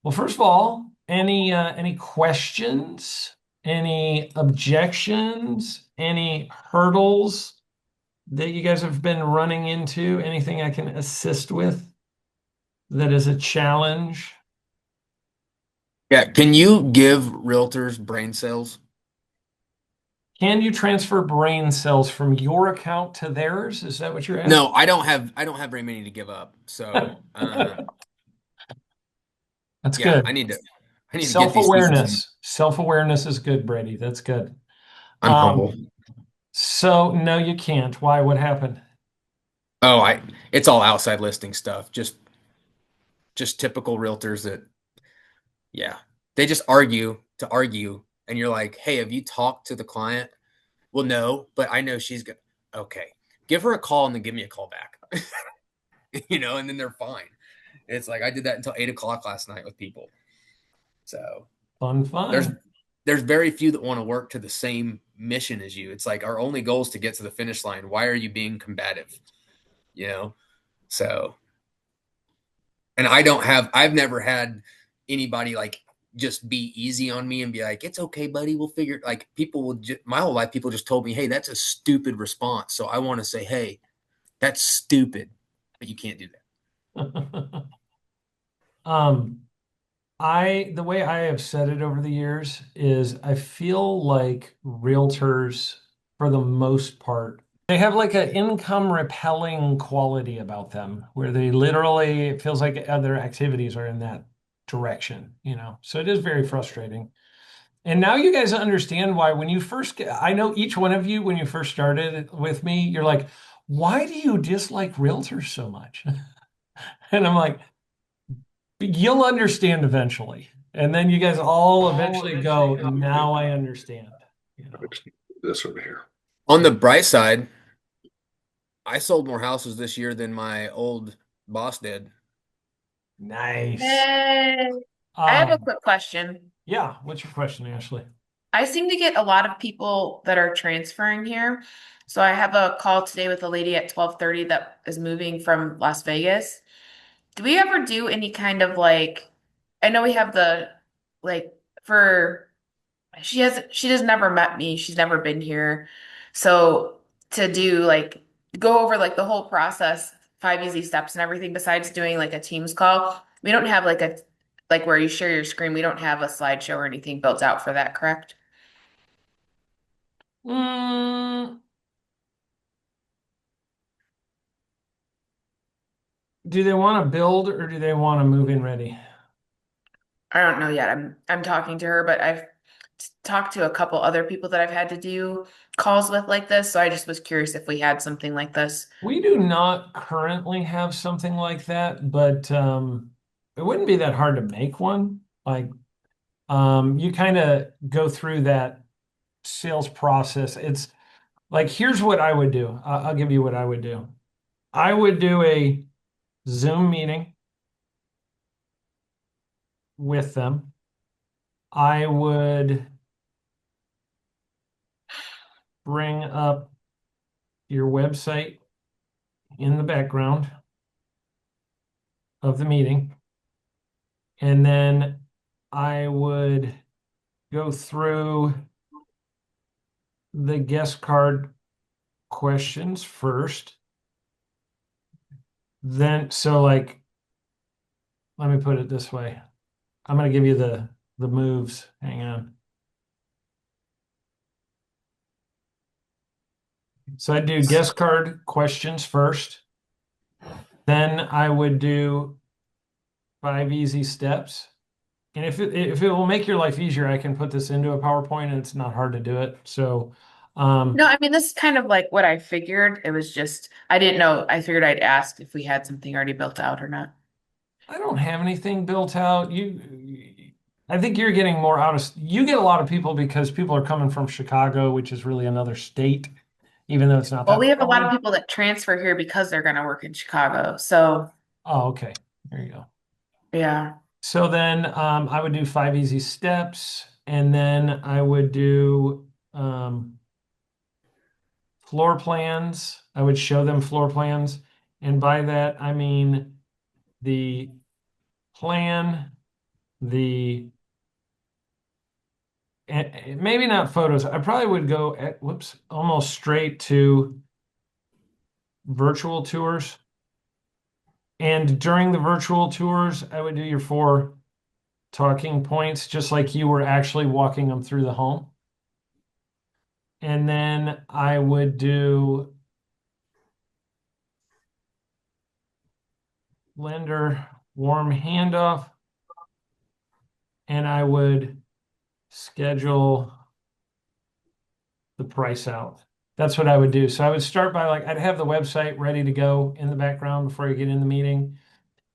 Well, first of all, any questions, any objections, any hurdles that you guys have been running into? Anything I can assist with that is a challenge? Yeah, can you give realtors brain cells? Can you transfer brain cells from your account to theirs? Is that what you're asking? No, I don't have very many to give up. So, That's yeah, good. I need to get these people some. Self-awareness. Self-awareness is good, Brady. That's good. I'm humble. So no, you can't. Why? What happened? Oh, it's all outside listing stuff. Just typical realtors that, yeah, they just argue to argue, and you're like, hey, have you talked to the client? Well, no, but I know she's gonna. Okay, give her a call and then give me a call back. And then they're fine. It's like I did that until 8 o'clock last night with people. So Fun, there's fun. there's very few that want to work to the same mission as you. It's like our only goal is to get to the finish line. Why are you being combative? You know? So, and I've never had anybody like just be easy on me and be like, it's okay, buddy. We'll figure it. Like my whole life, people just told me, hey, that's a stupid response. So I want to say, hey, that's stupid, but you can't do that. Um, the way I have said it over the years is I feel like realtors, for the most part, they have like an income repelling quality about them where they literally, it feels like other activities are in that direction. So it is very frustrating. And now you guys understand why when you first get, I know each one of you, when you first started with me, you're like, why do you dislike realtors so much? And I'm like, you'll understand eventually. And then you guys all eventually go, now I understand. You know. This over here. On the bright side, I sold more houses this year than my old boss did. Nice. Hey, I have a Um, quick question. yeah, what's your question, Ashley? I seem to get a lot of people that are transferring here. So I have a call today with a lady at 12:30 that is moving from Las Vegas. Do we ever do any kind of like, I know we have the like for she has never met me. She's never been here. So to do like go over like the whole process, 5 easy steps and everything besides doing like a Teams call. We don't have like a like where you share your screen. We don't have a slideshow or anything built out for that, correct? Mm, do they want to build or do they want to move in ready? I don't know yet. I'm talking to her, but I've talked to a couple other people that I've had to do calls with like this. So I just was curious if we had something like this. We do not currently have something like that, but it wouldn't be that hard to make one. Like you kind of go through that sales process. It's like, here's what I would do. I'll give you what I would do. I would do a Zoom meeting with them. I would bring up your website in the background of the meeting. And then I would go through the guest card questions first. Then, so like, let me put it this way. I'm going to give you the moves. Hang on. So I do guest card questions first. Then I would do 5 easy steps. And if it will make your life easier, I can put this into a PowerPoint and it's not hard to do it. So No, I mean, this is kind of like what I figured. It was just, I didn't know. I figured I'd ask if we had something already built out or not. I don't have anything built out. I think you're getting more you get a lot of people because people are coming from Chicago, which is really another state, even though it's not Well, that we have a far lot of away. people that transfer here because they're going to work in Chicago. So, Oh, okay. There you go. yeah. So then I would do 5 easy steps, and then I would do floor plans. I would show them floor plans. And by that, I mean the plan the maybe not photos. I probably would go at, whoops, almost straight to virtual tours. And during the virtual tours, I would do your 4 talking points, just like you were actually walking them through the home. And then I would do lender warm handoff, and I would schedule the price out. That's what I would do. So I would start by like, I'd have the website ready to go in the background before I get in the meeting.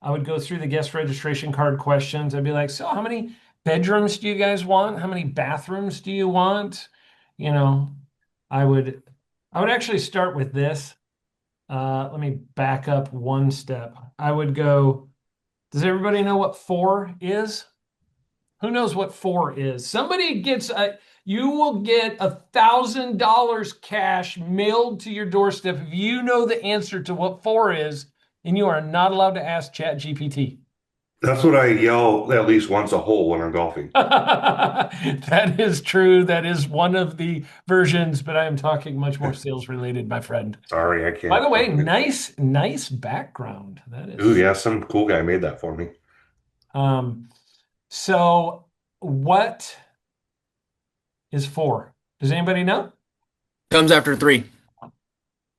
I would go through the guest registration card questions. I'd be like, so how many bedrooms do you guys want? How many bathrooms do you want? You know, I would I would actually start with this. Let me back up one step. I would go, does everybody know what four is? Who knows what four is? Somebody gets you will get $1,000 cash mailed to your doorstep if you know the answer to what four is, and you are not allowed to ask Chat GPT. That's what I yell at least once a hole when I'm golfing. That is true. That is one of the versions, but I am talking much more sales related, my friend. Sorry, I By can't. the way, nice background. That Ooh, is. yeah, some cool guy made that for me. Um, so what is four? Does anybody know? Comes after 3.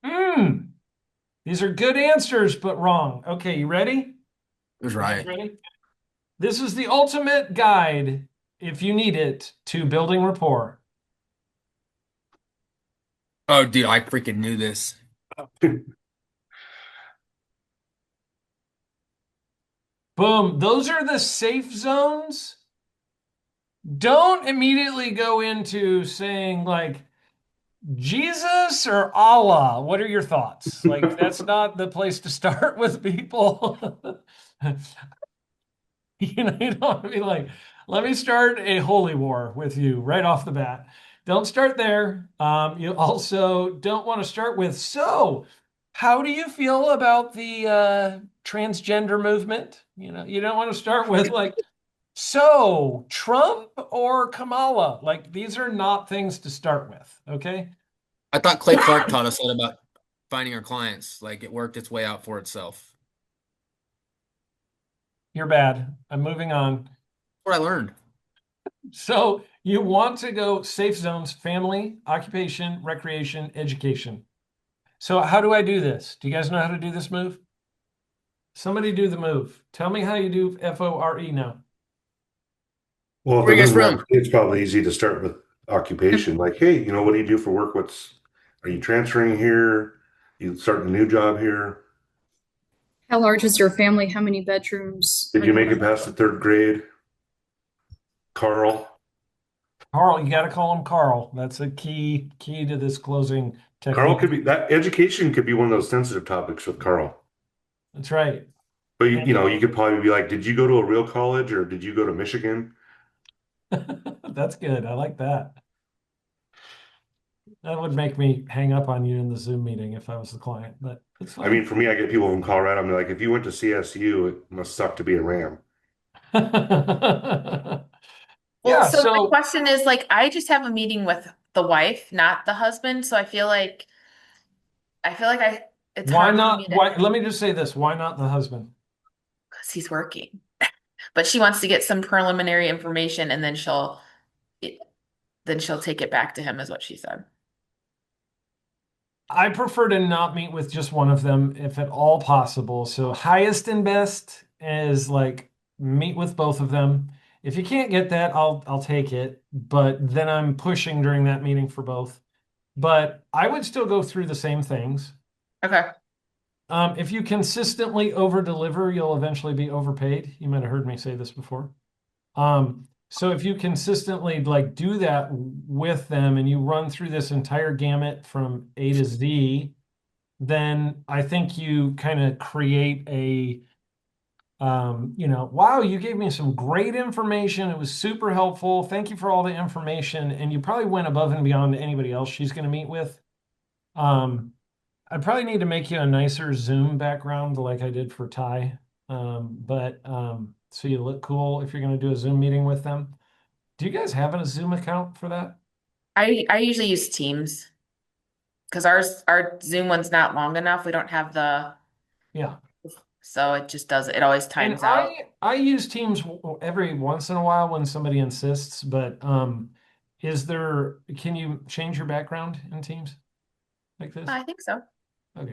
Hmm. These are good answers, but wrong. Okay, you ready? It was You guys right. ready? This is the ultimate guide, if you need it, to building rapport. Oh, dude, I freaking knew this. Boom. Those are the safe zones. Don't immediately go into saying like Jesus or Allah. What are your thoughts? Like that's not the place to start with people. You don't want to be like, let me start a holy war with you right off the bat. Don't start there. You also don't want to start with, so how do you feel about the transgender movement? You don't want to start with like, so Trump or Kamala? Like these are not things to start with, okay? I thought Clay Clark taught us that about finding our clients. Like it worked its way out for itself. You're bad. I'm moving on. That's what I learned. So you want to go safe zones, family, occupation, recreation, education. So how do I do this? Do you guys know how to do this move? Somebody do the move. Tell me how you do FORE now. Well, if Where they're are you guys moving from? around, it's probably easy to start with occupation. Like, hey, what do you do for work? Are you transferring here? You starting a new job here? How large is your family? How many bedrooms Did are you you make it living past the third grade? Carl? Carl, you got to call him Carl. That's a key to this closing Carl technique. could be that education could be one of those sensitive topics with Carl. That's right. But And you could probably be like, did you go to a real college or did you go to Michigan? that's good. I like that. That would make me hang up on you in the Zoom meeting if I was the client, but it's I mean, fine. for me, I get people from Colorado. I'm like, if you went to CSU, it must suck to be a Ram. Well, Yeah, so my so question is like, I just have a meeting with the wife, not the husband. So I feel like it's why hard for me not? to, Why, let me just say this. Why not the husband? because he's working. But she wants to get some preliminary information and then she'll take it back to him, is what she said. I prefer to not meet with just one of them if at all possible. So highest and best is like meet with both of them. If you can't get that, I'll take it, but then I'm pushing during that meeting for both. But I would still go through the same things. Okay. If you consistently over deliver, you'll eventually be overpaid. You might have heard me say this before. So if you consistently like do that with them and you run through this entire gamut from A to Z, then I think you kind of create a wow, you gave me some great information. It was super helpful. Thank you for all the information. And you probably went above and beyond anybody else she's going to meet with. Um, I probably need to make you a nicer Zoom background like I did for Ty. But so you look cool if you're going to do a Zoom meeting with them. Do you guys have a Zoom account for that? I usually use Teams because our Zoom one's not long enough. We don't have the, Yeah. so it just does, it always And times out. I use Teams every once in a while when somebody insists, but can you change your background in Teams like this? I think so.